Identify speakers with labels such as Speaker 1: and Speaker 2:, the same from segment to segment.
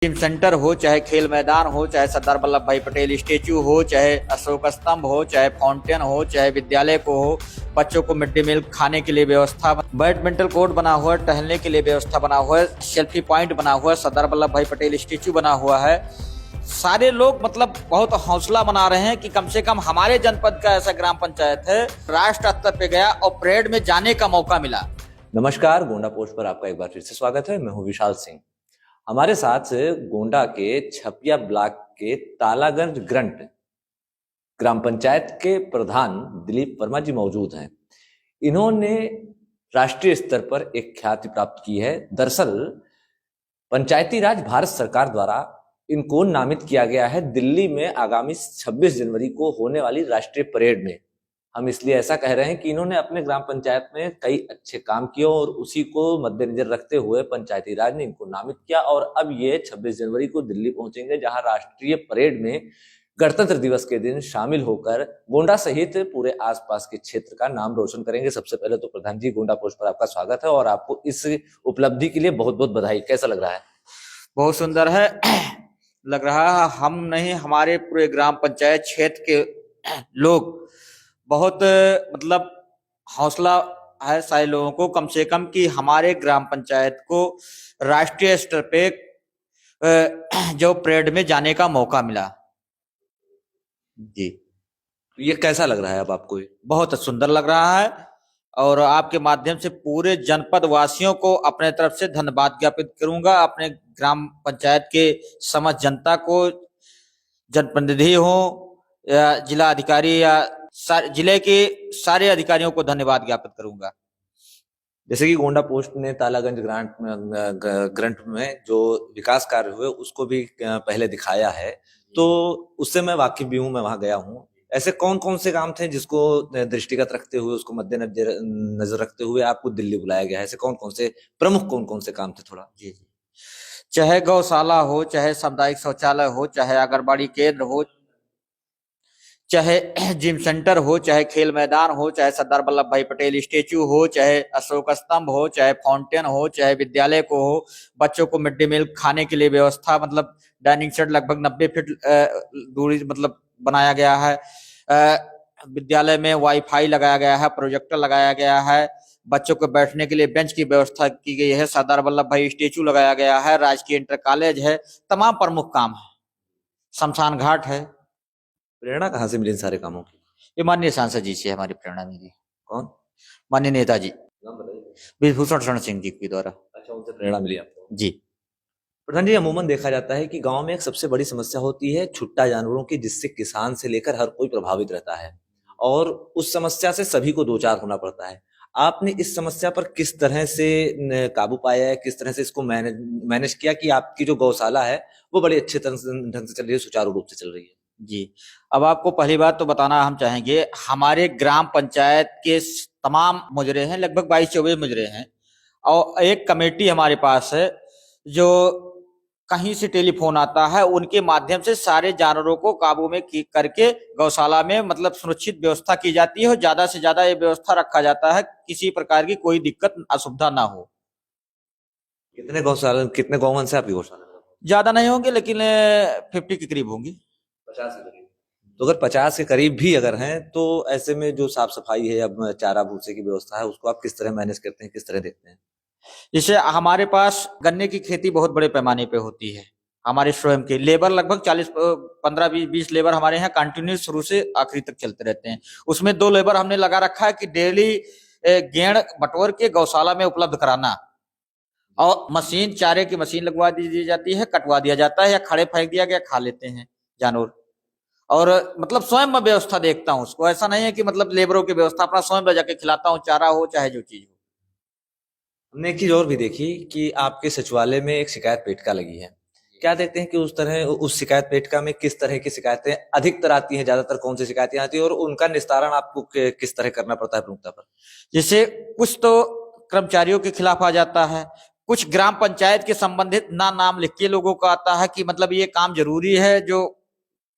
Speaker 1: Gym centre हो, चाहे खेल मैदान हो, चाहे सरदार वल्लभ भाई पटेल स्टेच्यू हो, चाहे अशोक स्तंभ हो, चाहे फाउंटेन हो, चाहे विद्यालय को हो, बच्चों को मिड डे मील खाने के लिए व्यवस्था, बैडमिंटन कोर्ट बना हुआ है, टहलने के लिए व्यवस्था बना हुआ है, सेल्फी पॉइंट बना हुआ है, सरदार वल्लभ भाई पटेल स्टेच्यू बना हुआ है। सारे लोग मतलब बहुत हौसला बना रहे हैं कि कम से कम हमारे जनपद का ऐसा ग्राम पंचायत है राष्ट्र स्तर पे गया और परेड में जाने का मौका मिला।
Speaker 2: नमस्कार, गोंडा पोस्ट पर आपका एक बार फिर से स्वागत है। मैं हूं विशाल सिंह। हमारे साथ गोंडा के छपिया ब्लॉक के तालागंज ग्रंट ग्राम पंचायत के प्रधान दिलीप वर्मा जी मौजूद हैं। इन्होंने राष्ट्रीय स्तर पर एक ख्याति प्राप्त की है। दरअसल पंचायती राज भारत सरकार द्वारा इनको नामित किया गया है दिल्ली में आगामी 26 जनवरी को होने वाली राष्ट्रीय परेड में। हम इसलिए ऐसा कह रहे हैं कि इन्होंने अपने ग्राम पंचायत में कई अच्छे काम किए और उसी को मद्देनजर रखते हुए पंचायती राज ने इनको नामित किया और अब ये 26 जनवरी को दिल्ली पहुंचेंगे, जहां राष्ट्रीय परेड में गणतंत्र दिवस के दिन शामिल होकर गोंडा सहित पूरे आसपास के क्षेत्र का नाम रोशन करेंगे। सबसे पहले तो प्रधान जी, गोंडा पोस्ट पर आपका स्वागत है और आपको इस उपलब्धि के लिए बहुत बहुत बधाई। कैसा लग रहा है?
Speaker 1: बहुत सुंदर है लग रहा है। हम नहीं, हमारे पूरे ग्राम पंचायत क्षेत्र के लोग बहुत मतलब हौसला है सारे लोगों को, कम से कम कि हमारे ग्राम पंचायत को राष्ट्रीय स्तर पे जो परेड में जाने का मौका मिला।
Speaker 2: जी, ये कैसा लग रहा है अब आपको?
Speaker 1: बहुत सुंदर लग रहा है और आपके माध्यम से पूरे जनपद वासियों को अपने तरफ से धन्यवाद ज्ञापित करूंगा। अपने ग्राम पंचायत के समस्त जनता को, जनप्रतिनिधि हो या जिला अधिकारी या जिले के सारे अधिकारियों को धन्यवाद ज्ञापित करूंगा।
Speaker 2: जैसे कि गोंडा पोस्ट ने तालागंज ग्रंट में जो विकास कार्य हुए उसको भी पहले दिखाया है, तो उससे मैं वाकिफ भी हूँ, मैं वहां गया हूँ। ऐसे कौन कौन से काम थे जिसको दृष्टिगत रखते हुए, उसको मद्देनजर नजर रखते हुए आपको दिल्ली बुलाया गया है? ऐसे कौन कौन से काम थे? थोड़ा
Speaker 1: जी जी, चाहे गौशाला हो, चाहे सामुदायिक शौचालय हो, चाहे आंगनबाड़ी केंद्र हो, चाहे जिम सेंटर हो, चाहे खेल मैदान हो, चाहे सरदार वल्लभ भाई पटेल स्टेच्यू हो, चाहे अशोक स्तंभ हो, चाहे फाउंटेन हो, चाहे विद्यालय को हो, बच्चों को मिड डे मील खाने के लिए व्यवस्था, मतलब डाइनिंग सेट लगभग 90 फीट दूरी मतलब बनाया गया है। विद्यालय में वाईफाई लगाया गया है, प्रोजेक्टर लगाया गया है, बच्चों को बैठने के लिए बेंच की व्यवस्था की गई है, सरदार वल्लभ भाई स्टेच्यू लगाया गया है, राजकीय इंटर कॉलेज है, तमाम प्रमुख काम है, शमशान घाट है।
Speaker 2: प्रेरणा कहाँ से मिली इन सारे कामों की?
Speaker 1: ये माननीय सांसद जी से हमारी प्रेरणा मिली।
Speaker 2: कौन?
Speaker 1: माननीय नेताजी
Speaker 2: नाम बताइए।
Speaker 1: विभूषण शरण सिंह जी के द्वारा।
Speaker 2: अच्छा, उनसे प्रेरणा मिली आपको?
Speaker 1: जी।
Speaker 2: प्रधान जी, अमूमन देखा जाता है कि गांव में एक सबसे बड़ी समस्या होती है छुट्टा जानवरों की, जिससे किसान से लेकर हर कोई प्रभावित रहता है और उस समस्या से सभी को दो चार होना पड़ता है। आपने इस समस्या पर किस तरह से काबू पाया है, किस तरह से इसको मैनेज किया कि आपकी जो गौशाला है वो बड़े अच्छे ढंग से चल रही है, सुचारू रूप से चल रही है?
Speaker 1: जी, अब आपको पहली बात तो बताना हम चाहेंगे, हमारे ग्राम पंचायत के तमाम मुजरे हैं, लगभग 22-24 मुजरे हैं और एक कमेटी हमारे पास है जो कहीं से टेलीफोन आता है, उनके माध्यम से सारे जानवरों को काबू में करके गौशाला में मतलब सुरक्षित व्यवस्था की जाती है और ज्यादा से ज्यादा ये व्यवस्था रखा जाता है, किसी प्रकार की कोई दिक्कत असुविधा ना हो।
Speaker 2: कितने गौवंश है आपकी गौशाला?
Speaker 1: ज्यादा नहीं होंगे लेकिन 50 के करीब होंगी।
Speaker 2: 50 के करीब? तो अगर 50 के करीब भी अगर हैं, तो ऐसे में जो साफ सफाई है, अब चारा भूसे की व्यवस्था है, उसको आप किस तरह मैनेज करते हैं, किस तरह देखते हैं?
Speaker 1: जैसे हमारे पास गन्ने की खेती बहुत बड़े पैमाने पे होती है, हमारे स्वयं के लेबर लगभग 40 15 20 लेबर हमारे यहाँ कंटिन्यू शुरू से आखिरी तक चलते रहते हैं। उसमें 2 लेबर हमने लगा रखा है कि डेली गेड़ बटोर के गौशाला में उपलब्ध कराना और मशीन, चारे की मशीन लगवा दी जाती है, कटवा दिया जाता है या खड़े फेंक दिया गया, खा लेते हैं जानवर। और मतलब स्वयं मैं व्यवस्था देखता हूँ उसको, ऐसा नहीं है कि मतलब लेबरों की व्यवस्था, अपना स्वयं जाके खिलाता हूँ, चारा हो चाहे जो चीज हो।
Speaker 2: हमने एक चीज और भी देखी कि आपके सचिवालय में एक शिकायत पेटिका लगी है। क्या देखते हैं कि उस शिकायत पेटिका में किस तरह की शिकायतें अधिकतर आती हैं, ज्यादातर कौन सी शिकायतें आती है और उनका निस्तारण आपको किस तरह करना पड़ता है प्रमुखता पर?
Speaker 1: जैसे कुछ तो कर्मचारियों के खिलाफ आ जाता है, कुछ ग्राम पंचायत के संबंधित नाम लिख के लोगों को आता है कि मतलब ये काम जरूरी है, जो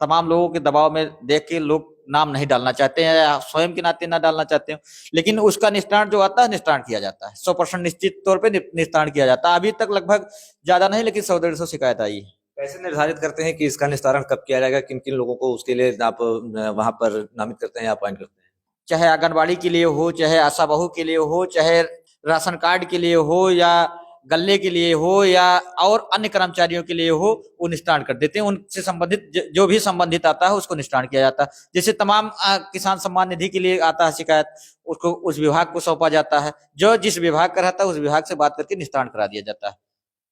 Speaker 1: तमाम लोगों के दबाव में देख के लोग नाम नहीं डालना चाहते हैं या स्वयं के नाते ना डालना चाहते हो, लेकिन उसका निस्तारण जो आता है निस्तारण किया जाता है, 100% निश्चित तौर पे निस्तारण किया जाता है। अभी तक लगभग ज्यादा नहीं लेकिन 100-150 शिकायत आई है।
Speaker 2: कैसे निर्धारित करते हैं कि इसका निस्तारण कब किया जाएगा, किन किन लोगों को उसके लिए आप वहां पर नामित करते हैं या अपॉइंट करते हैं?
Speaker 1: चाहे आंगनबाड़ी के लिए हो, चाहे आशा बहू के लिए हो, चाहे राशन कार्ड के लिए हो, या गल्ले के लिए हो, या और अन्य कर्मचारियों के लिए हो, वो निस्तारण कर देते हैं। उनसे संबंधित जो भी संबंधित आता है उसको निस्तारण किया जाता है। जैसे तमाम किसान सम्मान निधि के लिए आता है शिकायत, उसको उस विभाग को सौंपा जाता है, जो जिस विभाग का रहता है उस विभाग से बात करके निस्तारण करा दिया जाता है।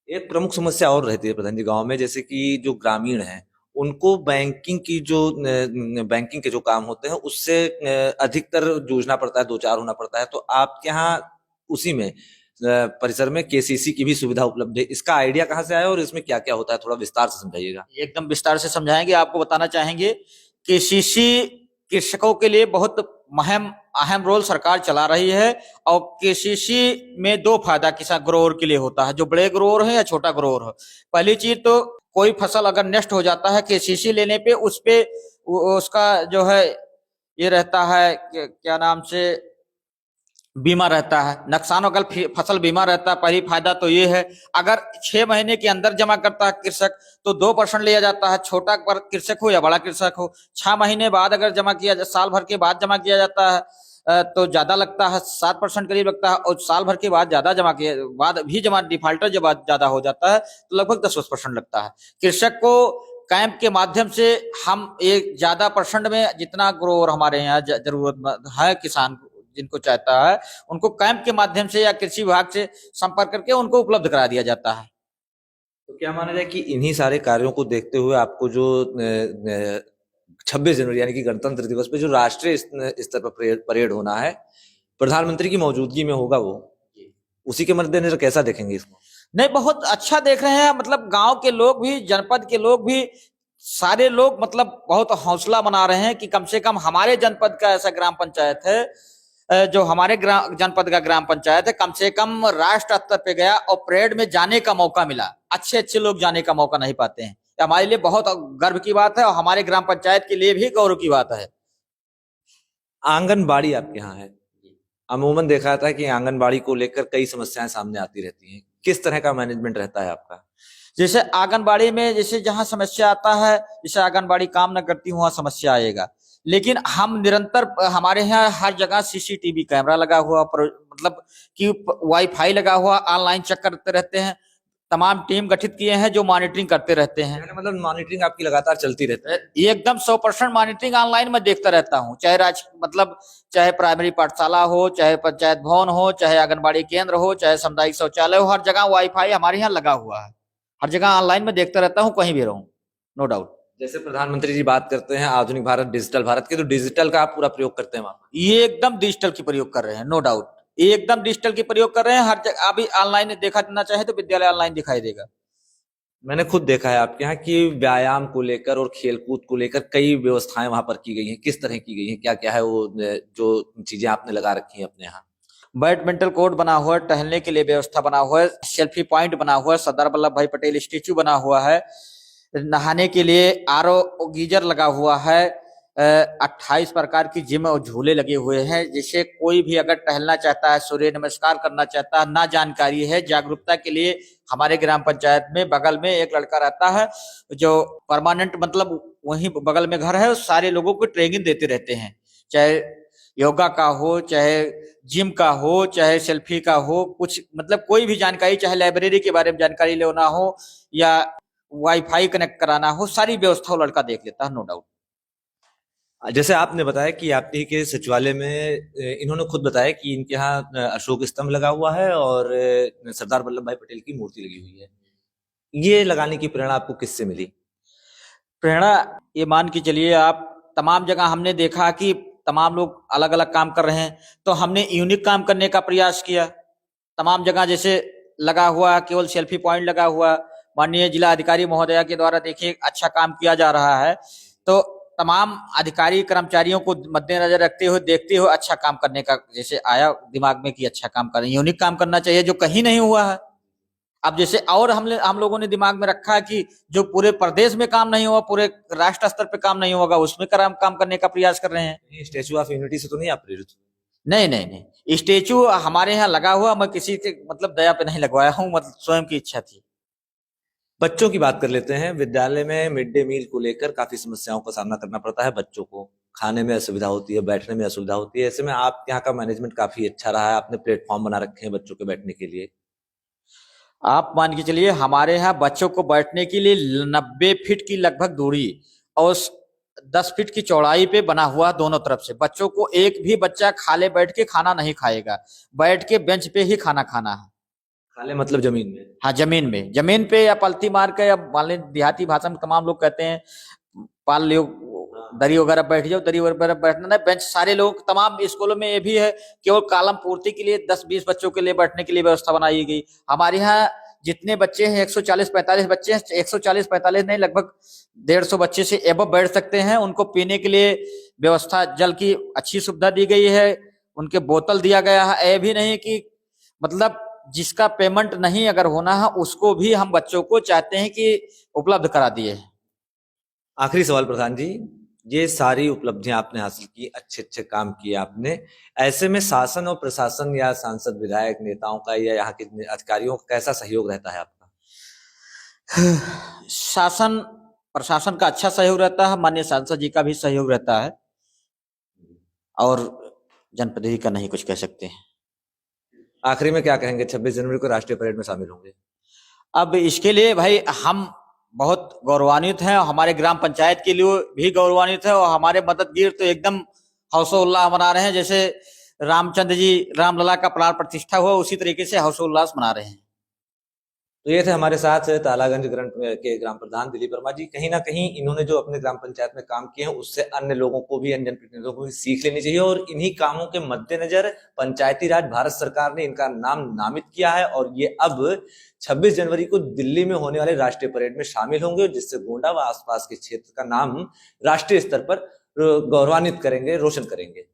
Speaker 2: एक प्रमुख समस्या और रहती है प्रधान जी गांव में, जैसे कि जो ग्रामीण हैं उनको बैंकिंग के जो काम होते हैं उससे अधिकतर जूझना पड़ता है, दो चार होना पड़ता है। तो आपके यहाँ उसी में परिसर में केसीसी की भी सुविधा उपलब्ध है, इसका आइडिया कहाँ से आया और इसमें क्या क्या होता है, थोड़ा विस्तार से समझाइएगा।
Speaker 1: एकदम विस्तार से समझाएंगे। आपको बताना चाहेंगे केसीसी कृषकों के लिए बहुत अहम रोल सरकार चला रही है, और केसीसी में दो फायदा किसान ग्रोअर के लिए होता है, जो बड़े ग्रोअर है या छोटा ग्रोअर है। पहली चीज तो कोई फसल अगर नष्ट हो जाता है केसीसी लेने पे, उस पे उसका जो है ये रहता है क्या नाम से बीमा रहता है, नुकसान अगर फसल बीमा रहता है। पहली फायदा तो ये है, अगर 6 महीने के अंदर जमा करता है कृषक तो 2% लिया जाता है, छोटा कृषक हो या बड़ा कृषक हो। 6 महीने बाद अगर जमा किया, साल भर के बाद जमा किया जाता है तो ज्यादा लगता है, 7% करीब लगता है, और साल भर के बाद ज्यादा जमा किया बाद भी जमा डिफाल्टर जब ज्यादा हो जाता है तो लगभग 10% लगता है। कृषक को कैंप के माध्यम से हम एक ज्यादा परसेंट में, जितना ग्रोअर हमारे यहाँ जरूरत है किसान जिनको चाहता है, उनको कैंप के माध्यम से या कृषि विभाग से संपर्क करके उनको उपलब्ध करा दिया जाता है।
Speaker 2: तो क्या माना जाए कि इन्हीं सारे कार्यों को देखते हुए आपको जो 26 जनवरी यानी कि गणतंत्र दिवस पे जो राष्ट्रीय स्तर पर परेड होना है, प्रधानमंत्री की मौजूदगी में होगा, वो उसी के मद्देनजर कैसा देखेंगे इसको?
Speaker 1: नहीं, बहुत अच्छा देख रहे हैं। मतलब गांव के लोग भी, जनपद के लोग भी, सारे लोग मतलब बहुत हौसला बना रहे हैं कि कम से कम हमारे जनपद का ऐसा ग्राम पंचायत है, जो हमारे जनपद का ग्राम पंचायत है, कम से कम राष्ट्र स्तर पे गया और परेड में जाने का मौका मिला। अच्छे अच्छे लोग जाने का मौका नहीं पाते हैं, हमारे लिए बहुत गर्व की बात है और हमारे ग्राम पंचायत के लिए भी गौरव की बात है।
Speaker 2: आंगनबाड़ी आपके यहाँ है, अमूमन देखा जाता है कि आंगनबाड़ी को लेकर कई समस्याएं सामने आती रहती हैं, किस तरह का मैनेजमेंट रहता है आपका?
Speaker 1: जैसे आंगनबाड़ी में जैसे जहां समस्या आता है, जैसे आंगनबाड़ी काम न करती वहां समस्या आएगा, लेकिन हम निरंतर, हमारे यहाँ हर जगह सीसीटीवी कैमरा लगा हुआ, मतलब कि वाईफाई लगा हुआ, ऑनलाइन चेक करते रहते हैं। तमाम टीम गठित किए हैं जो मॉनिटरिंग करते रहते हैं।
Speaker 2: मतलब मॉनिटरिंग आपकी लगातार चलती रहती है?
Speaker 1: एकदम 100% मॉनिटरिंग ऑनलाइन में देखता रहता हूँ, चाहे मतलब चाहे प्राइमरी पाठशाला हो, चाहे पंचायत भवन हो, चाहे आंगनबाड़ी केंद्र हो, चाहे सामुदायिक शौचालय हो, हर जगह वाईफाई हमारे यहाँ लगा हुआ है। हर जगह ऑनलाइन में देखता रहता हूँ, कहीं भी रहूं, नो डाउट।
Speaker 2: जैसे प्रधानमंत्री जी बात करते हैं आधुनिक भारत, डिजिटल भारत के, तो डिजिटल का आप पूरा प्रयोग करते हैं वहां पर?
Speaker 1: ये एकदम डिजिटल की प्रयोग कर रहे हैं, नो डाउट, एकदम डिजिटल की प्रयोग कर रहे हैं। हर जगह अभी ऑनलाइन देखा देना चाहे तो विद्यालय ऑनलाइन दिखाई देगा।
Speaker 2: मैंने खुद देखा है आपके यहाँ कि व्यायाम को लेकर और खेलकूद को लेकर कई व्यवस्थाएं वहां पर की गई हैं, किस तरह की गई हैं, क्या क्या है वो जो चीजें आपने लगा रखी हैं अपने यहाँ?
Speaker 1: बैडमिंटन कोर्ट बना हुआ है, टहलने के लिए व्यवस्था बना हुआ है, सेल्फी पॉइंट बना हुआ है, सरदार वल्लभ भाई पटेल स्टेच्यू बना हुआ है, नहाने के लिए आरओ गीजर लगा हुआ है, 28 प्रकार की जिम और झूले लगे हुए हैं, जिससे कोई भी अगर टहलना चाहता है, सूर्य नमस्कार करना चाहता है, ना जानकारी है, जागरूकता के लिए हमारे ग्राम पंचायत में बगल में एक लड़का रहता है जो परमानेंट, मतलब वहीं बगल में घर है, सारे लोगों को ट्रेनिंग देते रहते हैं, चाहे योगा का हो, चाहे जिम का हो, चाहे सेल्फी का हो, कुछ मतलब कोई भी जानकारी, चाहे लाइब्रेरी के बारे में जानकारी लेना हो या वाईफाई कनेक्ट कराना हो, सारी व्यवस्था वो लड़का देख लेता है, नो डाउट।
Speaker 2: जैसे आपने बताया कि आपके के सचिवालय में इन्होंने खुद बताया कि इनके यहाँ अशोक स्तंभ लगा हुआ है और सरदार वल्लभ भाई पटेल की मूर्ति लगी हुई है, ये लगाने की प्रेरणा आपको किससे मिली?
Speaker 1: प्रेरणा ये मान के चलिए आप, तमाम जगह हमने देखा कि तमाम लोग अलग अलग काम कर रहे हैं, तो हमने यूनिक काम करने का प्रयास किया। तमाम जगह जैसे लगा हुआ केवल सेल्फी पॉइंट लगा हुआ, माननीय जिला अधिकारी महोदया के द्वारा देखिए अच्छा काम किया जा रहा है, तो तमाम अधिकारी कर्मचारियों को मद्देनजर रखते हुए, देखते हुए अच्छा काम करने का जैसे आया दिमाग में कि अच्छा काम करें, यूनिक काम करना चाहिए जो कहीं नहीं हुआ है। अब जैसे और हम लोगों ने दिमाग में रखा है कि जो पूरे प्रदेश में काम नहीं हुआ, पूरे राष्ट्र स्तर पे काम नहीं होगा, उसमें काम करने का प्रयास कर रहे हैं।
Speaker 2: स्टेचू ऑफ यूनिटी से तो नहीं आप प्रेरित हुए?
Speaker 1: नहीं नहीं नहीं, स्टेचू हमारे यहाँ लगा हुआ, मैं किसी के मतलब दया पे नहीं लगवाया हूँ, मतलब स्वयं की इच्छा थी।
Speaker 2: बच्चों की बात कर लेते हैं। विद्यालय में मिड डे मील को लेकर काफी समस्याओं का सामना करना पड़ता है बच्चों को। खाने में असुविधा होती है, बैठने में असुविधा होती है। ऐसे में आप यहाँ का मैनेजमेंट काफी अच्छा रहा है, आपने प्लेटफॉर्म बना रखे हैं बच्चों के बैठने के लिए।
Speaker 1: आप मान के चलिए हमारे यहाँ बच्चों को बैठने के लिए 90 फीट की लगभग दूरी और 10 फीट की चौड़ाई पे बना हुआ दोनों तरफ से। बच्चों को एक भी बच्चा खाले बैठ के खाना नहीं खाएगा, बैठ के बेंच पे ही खाना खाना है।
Speaker 2: खाले मतलब जमीन में?
Speaker 1: हाँ, जमीन पे या पलथी मार के, या मान लीजिए देहाती भाषा में तमाम लोग कहते हैं पाल लियो, दरी वगैरह बैठ जाओ, दरी वगैरह बैठना नहीं, बेंच सारे लोग तमाम स्कूलों में ये भी है, केवल कॉलम पूर्ति के लिए 10-20 बच्चों के लिए बैठने के लिए व्यवस्था बनाई गई। हमारे यहाँ जितने बच्चे हैं 140-45 बच्चे हैं, 140-45 नहीं, लगभग 150 बच्चे से एबव बैठ सकते हैं। उनको पीने के लिए व्यवस्था, जल की अच्छी सुविधा दी गई है, उनके बोतल दिया गया है। ये भी नहीं कि मतलब जिसका पेमेंट नहीं अगर होना है उसको भी हम बच्चों को चाहते हैं कि उपलब्ध करा दिए।
Speaker 2: आखिरी सवाल प्रधान जी, ये सारी उपलब्धियां आपने हासिल की, अच्छे अच्छे काम किए आपने, ऐसे में शासन और प्रशासन या सांसद विधायक नेताओं का या यहाँ के अधिकारियों का कैसा सहयोग रहता है आपका?
Speaker 1: शासन प्रशासन का अच्छा सहयोग रहता है, माननीय सांसद जी का भी सहयोग रहता है, और जनप्रतिनिधि का नहीं कुछ कह सकते हैं।
Speaker 2: आखिरी में क्या कहेंगे? 26 जनवरी को राष्ट्रीय परेड में शामिल होंगे।
Speaker 1: अब इसके लिए भाई हम बहुत गौरवान्वित हैं, हमारे ग्राम पंचायत के लिए भी गौरवान्वित है, और हमारे मददगीर तो एकदम हर्षोल्लास मना रहे हैं। जैसे रामचंद्र जी रामलला का प्राण प्रतिष्ठा हुआ, उसी तरीके से हर्षोल्लास मना रहे हैं।
Speaker 2: तो ये थे हमारे साथ तालागंज ग्रंट के ग्राम प्रधान दिलीप वर्मा जी। कहीं ना कहीं इन्होंने जो अपने ग्राम पंचायत में काम किए हैं उससे अन्य लोगों को भी, अन्य जनप्रतिनिधियों को भी सीख लेनी चाहिए, और इन्हीं कामों के मद्देनजर पंचायती राज भारत सरकार ने इनका नाम नामित किया है, और ये अब 26 जनवरी को दिल्ली में होने वाले राष्ट्रीय परेड में शामिल होंगे, जिससे गोंडा व आसपास के क्षेत्र का नाम राष्ट्रीय स्तर पर गौरवान्वित करेंगे, रोशन करेंगे।